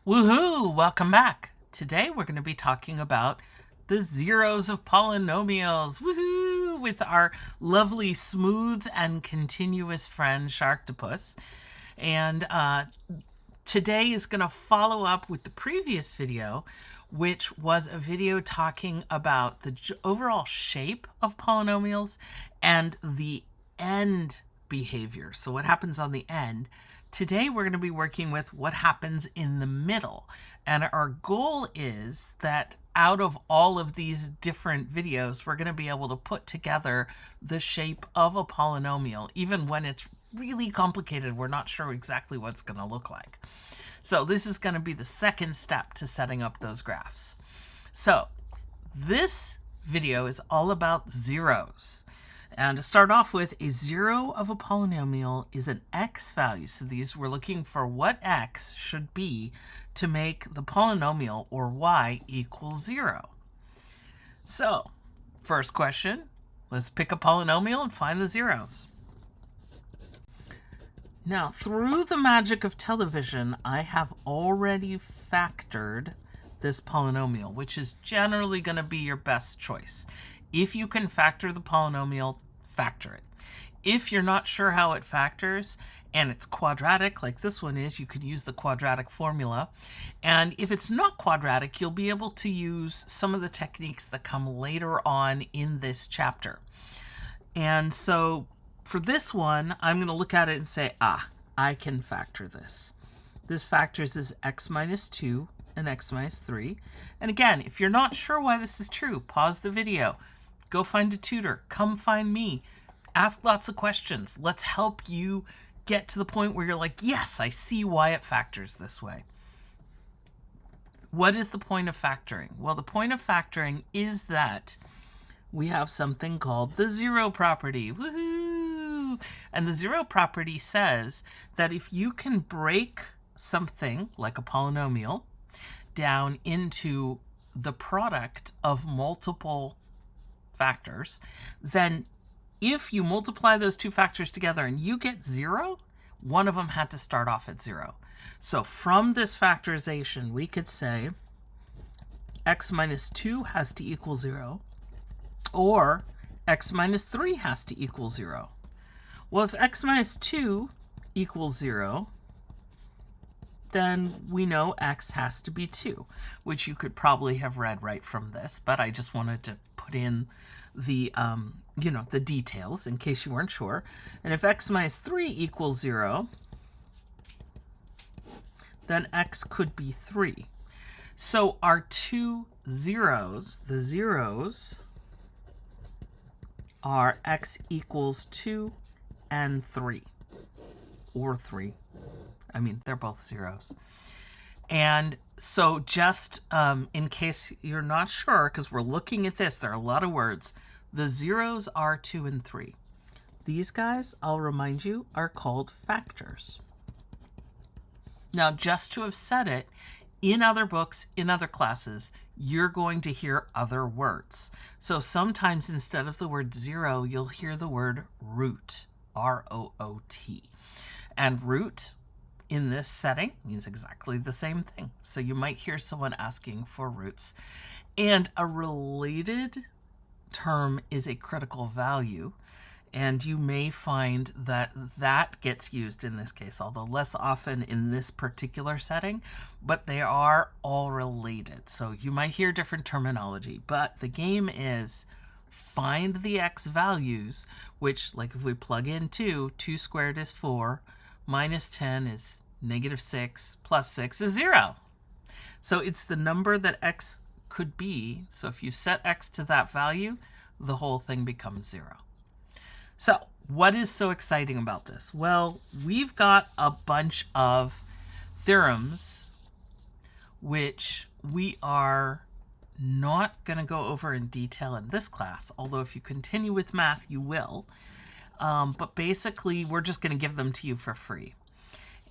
Woohoo! Welcome back. Today we're going to be talking about the zeros of polynomials. Woohoo! With our lovely, smooth, and continuous friend Sharktopus. And today is going to follow up with the previous video, which was a video talking about the overall shape of polynomials and the end behavior. So what happens on the end. Today we're going to be working with what happens in the middle. And our goal is that out of all of these different videos, we're going to be able to put together the shape of a polynomial. Even when it's really complicated, we're not sure exactly what it's going to look like. So this is going to be the second step to setting up those graphs. So this video is all about zeros. And to start off with, a zero of a polynomial is an x value. So we're looking for what x should be to make the polynomial, or y, equal 0. So, first question, let's pick a polynomial and find the zeros. Now, through the magic of television, I have already factored this polynomial, which is generally going to be your best choice. If you can factor the polynomial, factor it. If you're not sure how it factors and it's quadratic like this one is, you could use the quadratic formula. And if it's not quadratic, you'll be able to use some of the techniques that come later on in this chapter. And so for this one, I'm going to look at it and say, I can factor this. This factors as x minus 2 and x minus 3. And again, if you're not sure why this is true, pause the video. Go find a tutor. Come find me. Ask lots of questions. Let's help you get to the point where you're like, yes, I see why it factors this way. What is the point of factoring? Well, the point of factoring is that we have something called the zero property. Woohoo! And the zero property says that if you can break something like a polynomial down into the product of multiple factors, then if you multiply those two factors together and you get 0, one of them had to start off at 0. So from this factorization, we could say x minus 2 has to equal 0, or x minus 3 has to equal 0. Well, if x minus 2 equals 0, then we know x has to be 2, which you could probably have read right from this, but I just wanted to put in the, the details in case you weren't sure. And if x minus 3 equals 0, then x could be 3. So our two zeros, the zeros, are x equals 2 and 3, or 3. I mean, they're both zeros. And so just in case you're not sure, because we're looking at this, there are a lot of words. The zeros are 2 and 3. These guys, I'll remind you, are called factors. Now, just to have said it, in other books, in other classes, you're going to hear other words. So sometimes instead of the word 0, you'll hear the word root, R-O-O-T. And root in this setting means exactly the same thing. So you might hear someone asking for roots. And a related term is a critical value. And you may find that that gets used in this case, although less often in this particular setting, but they are all related. So you might hear different terminology, but the game is find the x values, which, like if we plug in 2 squared is 4, minus 10 is negative 6, plus 6 is 0. So it's the number that x could be. So if you set x to that value, the whole thing becomes 0. So what is so exciting about this? Well, we've got a bunch of theorems which we are not going to go over in detail in this class, although if you continue with math, you will. But basically, we're just going to give them to you for free.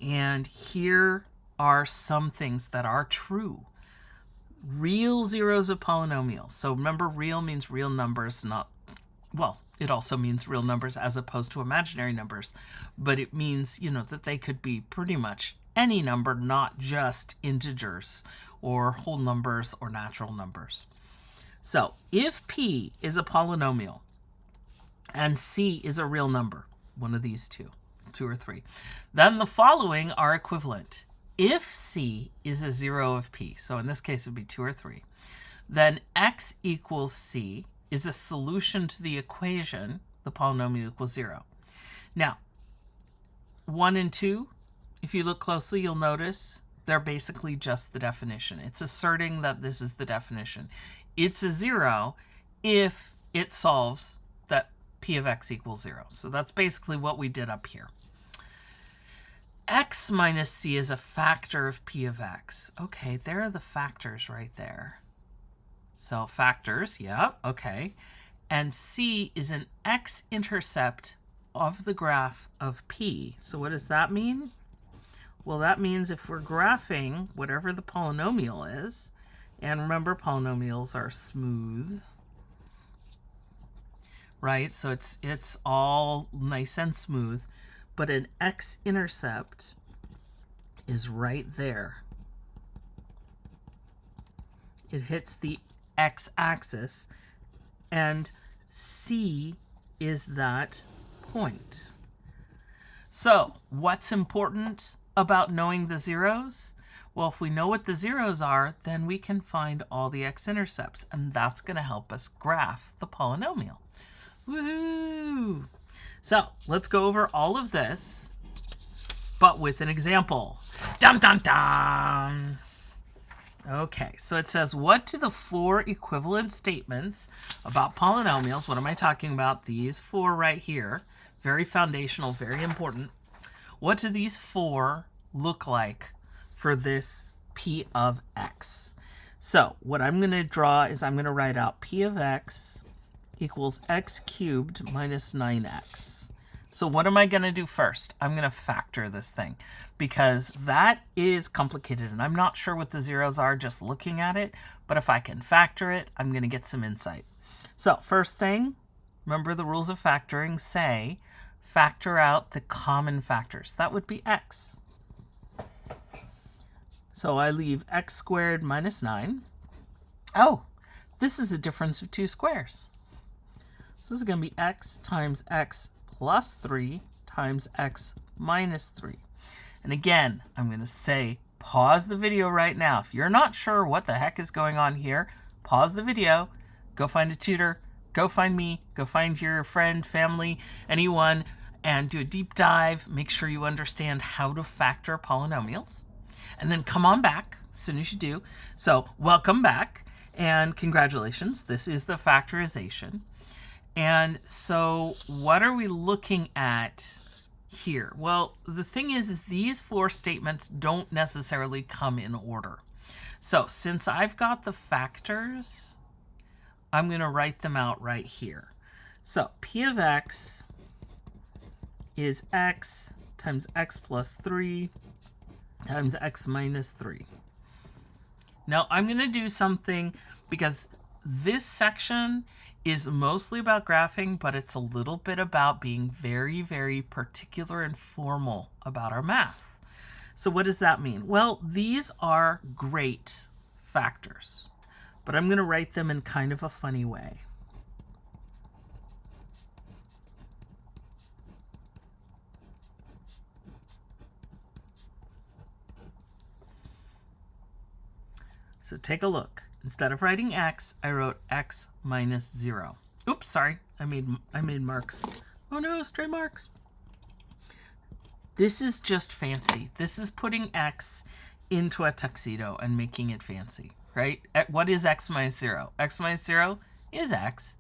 And here are some things that are true. Real zeros of polynomials. So remember, real means real numbers, not, well, it also means real numbers as opposed to imaginary numbers. But it means, that they could be pretty much any number, not just integers or whole numbers or natural numbers. So if P is a polynomial and C is a real number, one of these two or three, then the following are equivalent. If C is a 0 of P, so in this case it would be 2 or 3, then x equals C is a solution to the equation, the polynomial equals 0. Now, 1 and 2, if you look closely, you'll notice they're basically just the definition. It's asserting that this is the definition. It's a 0 if it solves that P of x equals 0. So that's basically what we did up here. X minus C is a factor of P of x. Okay, there are the factors right there. So factors, yeah, okay. And C is an x-intercept of the graph of P. So what does that mean? Well, that means if we're graphing whatever the polynomial is, and remember polynomials are smooth, right? So it's all nice and smooth, but an x-intercept is right there. It hits the x-axis, and C is that point. So what's important about knowing the zeros? Well, if we know what the zeros are, then we can find all the x-intercepts, and that's going to help us graph the polynomial. Woohoo! So let's go over all of this, but with an example. Dum, dum, dum! Okay, so it says, what do the 4 equivalent statements about polynomials, what am I talking about? These 4 right here, very foundational, very important. What do these 4 look like for this P of x? So what I'm going to draw is I'm going to write out P of x equals x cubed minus 9x. So what am I going to do first? I'm going to factor this thing because that is complicated and I'm not sure what the zeros are just looking at it, but if I can factor it, I'm going to get some insight. So first thing, remember the rules of factoring say factor out the common factors. That would be x. So I leave x squared minus 9. Oh, this is a difference of 2 squares. So this is going to be x times x plus 3 times x minus 3. And again, I'm going to say pause the video right now. If you're not sure what the heck is going on here, pause the video, go find a tutor, go find me, go find your friend, family, anyone, and do a deep dive. Make sure you understand how to factor polynomials. And then come on back as soon as you do. So welcome back and congratulations. This is the factorization. And so what are we looking at here? Well, the thing is these 4 statements don't necessarily come in order. So since I've got the factors, I'm going to write them out right here. So P of x is x times x plus 3 times x minus 3. Now I'm going to do something because this section is mostly about graphing, but it's a little bit about being very, very particular and formal about our math. So what does that mean? Well, these are great factors, but I'm going to write them in kind of a funny way. So take a look. Instead of writing x, I wrote x minus 0. Oops, sorry. I made marks. Oh no, stray marks. This is just fancy. This is putting x into a tuxedo and making it fancy, right? What is x minus 0? X minus 0 is x.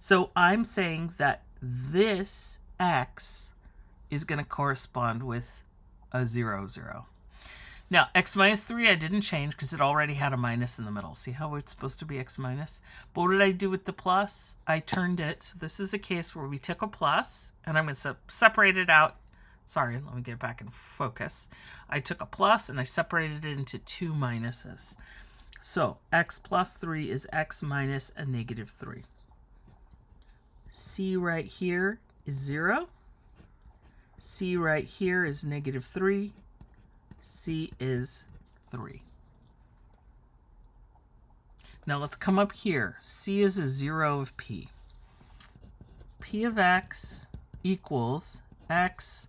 So I'm saying that this x is going to correspond with a 0, 0. Now, x minus 3 I didn't change because it already had a minus in the middle. See how it's supposed to be x minus? But what did I do with the plus? I turned it. So this is a case where we took a plus, and I'm going to separate it out. Sorry, let me get back in focus. I took a plus, and I separated it into 2 minuses. So x plus 3 is x minus a negative 3. C right here is 0. C right here is negative 3. C is 3. Now let's come up here. C is a 0 of P. P of x equals x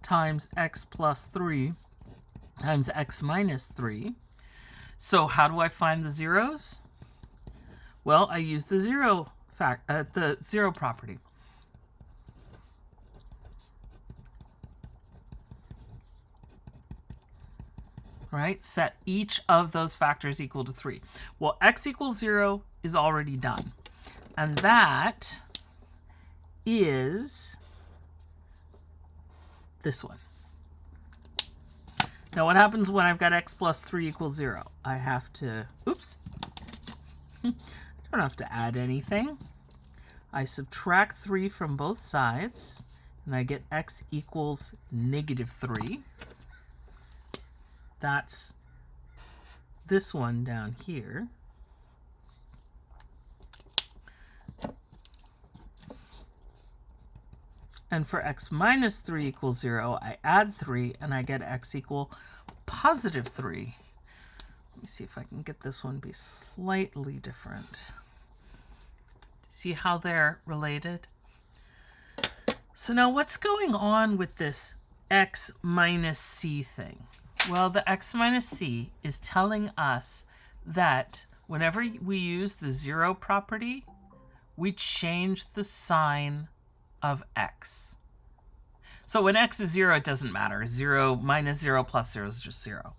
times x plus 3 times x minus 3. So how do I find the zeros? Well, I use the zero property. Right? Set each of those factors equal to 3. Well, x equals 0 is already done. And that is this one. Now, what happens when I've got x plus 3 equals 0? I have to, oops. I don't have to add anything. I subtract 3 from both sides, and I get x equals negative 3. That's this one down here. And for x minus 3 equals 0, I add 3, and I get x equal positive 3. Let me see if I can get this one to be slightly different. See how they're related? So now what's going on with this x minus c thing? Well, the x minus c is telling us that whenever we use the 0 property, we change the sign of x. So when x is 0, it doesn't matter. 0 minus 0 plus 0 is just 0.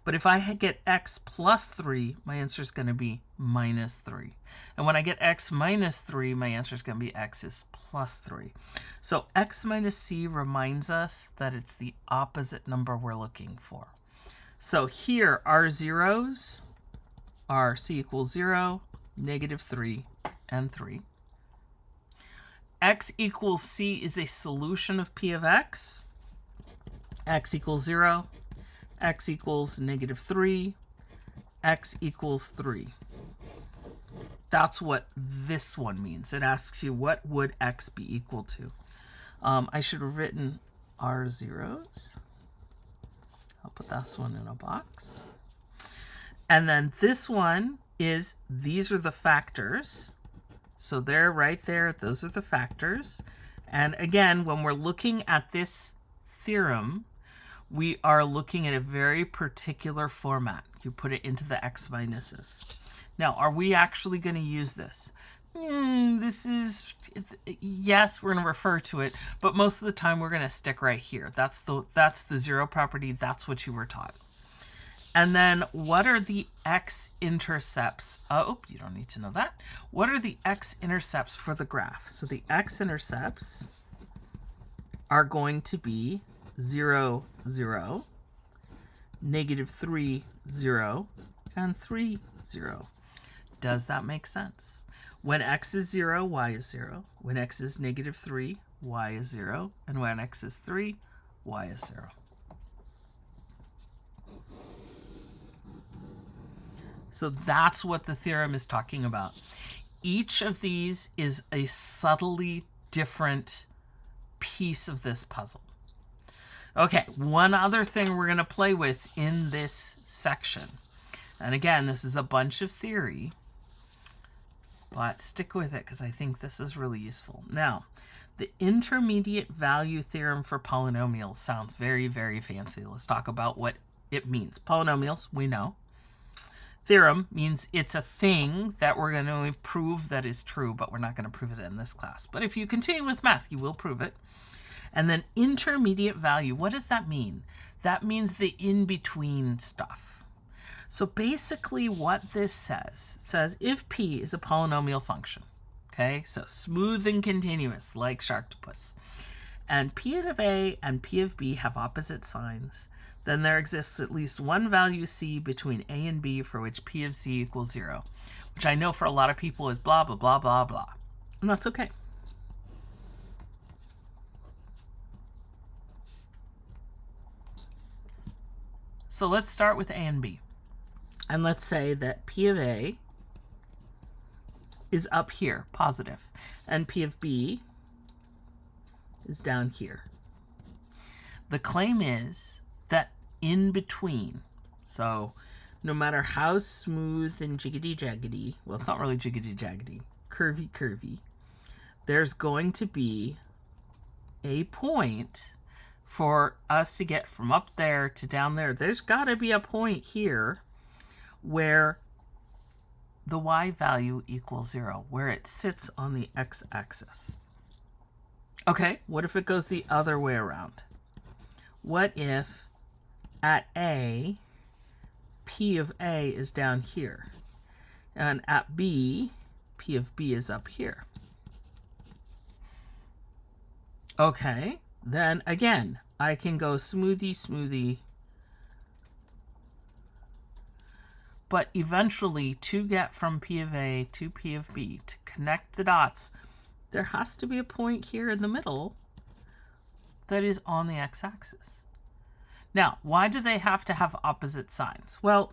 But if I get x plus 3, my answer is going to be minus 3. And when I get x minus 3, my answer is going to be x is plus 3. So x minus c reminds us that it's the opposite number we're looking for. So here, our zeros are c equals 0, negative 3, and 3. X equals c is a solution of p of x. X equals 0. X equals negative 3. X equals 3. That's what this one means. It asks you, what would x be equal to? I should have written our zeros. I'll put this one in a box. And then this one is, these are the factors. So they're right there. Those are the factors. And again, when we're looking at this theorem, we are looking at a very particular format. You put it into the x minuses. Now, are we actually going to use this? Yes, we're going to refer to it, but most of the time we're going to stick right here. That's the 0 property. That's what you were taught. And then what are the x-intercepts? Oh, you don't need to know that. What are the x-intercepts for the graph? So the x-intercepts are going to be 0, 0, negative 3, 0, and 3, 0. Does that make sense? When x is 0, y is 0. When x is negative 3, y is 0. And when x is 3, y is 0. So that's what the theorem is talking about. Each of these is a subtly different piece of this puzzle. Okay, one other thing we're going to play with in this section. And again, this is a bunch of theory, but stick with it because I think this is really useful. Now, the intermediate value theorem for polynomials sounds very, very fancy. Let's talk about what it means. Polynomials, we know. Theorem means it's a thing that we're going to prove that is true, but we're not going to prove it in this class. But if you continue with math, you will prove it. And then intermediate value, what does that mean? That means the in-between stuff. So basically what this says, it says if p is a polynomial function, okay, so smooth and continuous like Sharktopus, and p of a and p of b have opposite signs, then there exists at least one value c between a and b for which p of c equals 0, which I know for a lot of people is blah, blah, blah, blah, blah. And that's okay. So let's start with a and b. And let's say that p of a is up here, positive, and p of b is down here. The claim is that in between. So no matter how smooth and jiggity-jaggedy, well, it's not really jiggity-jaggedy, curvy, there's going to be a point for us to get from up there to down there. There's got to be a point here where the y value equals 0, where it sits on the x-axis. Okay, what if it goes the other way around? What if at A, P of A is down here, and at B, P of B is up here? Okay, then again, I can go smoothie, but eventually to get from P of A to P of B, to connect the dots, there has to be a point here in the middle that is on the x-axis. Now, why do they have to have opposite signs? Well,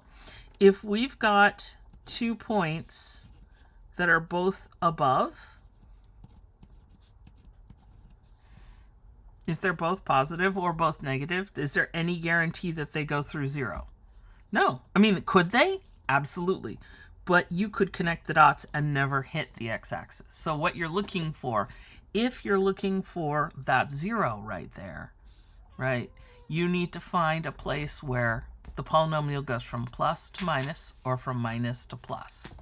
if we've got 2 points that are both above, if they're both positive or both negative, is there any guarantee that they go through 0? No. I mean, could they? Absolutely. But you could connect the dots and never hit the x-axis. So what you're looking for, if you're looking for that 0 right there, right, you need to find a place where the polynomial goes from plus to minus or from minus to plus.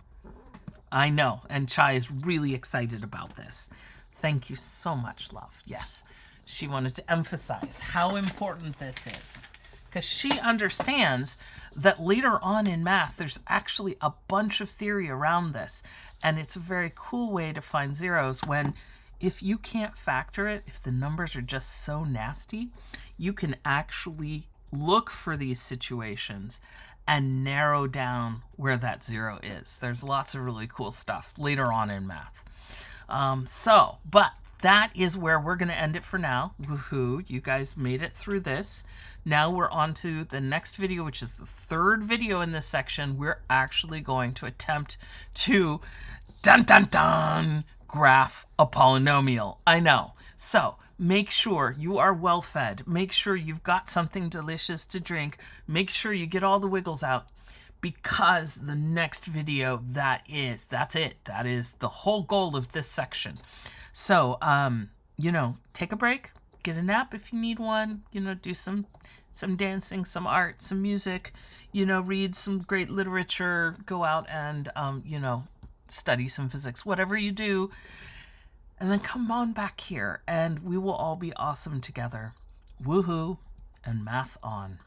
I know, and Chai is really excited about this. Thank you so much, love. Yes, she wanted to emphasize how important this is, because she understands that later on in math, there's actually a bunch of theory around this, and it's a very cool way to find zeros when, if you can't factor it, if the numbers are just so nasty, you can actually look for these situations and narrow down where that 0 is. There's lots of really cool stuff later on in math. But that is where we're going to end it for now. Woohoo, you guys made it through this. Now we're on to the next video, which is the third video in this section. We're actually going to attempt to, graph a polynomial. I know. So make sure you are well fed. Make sure you've got something delicious to drink. Make sure you get all the wiggles out, because the next video, that's it. That is the whole goal of this section. So, take a break, get a nap if you need one, do some dancing, some art, some music, read some great literature, go out and, study some physics, whatever you do. And then come on back here and we will all be awesome together. Woohoo, and math on.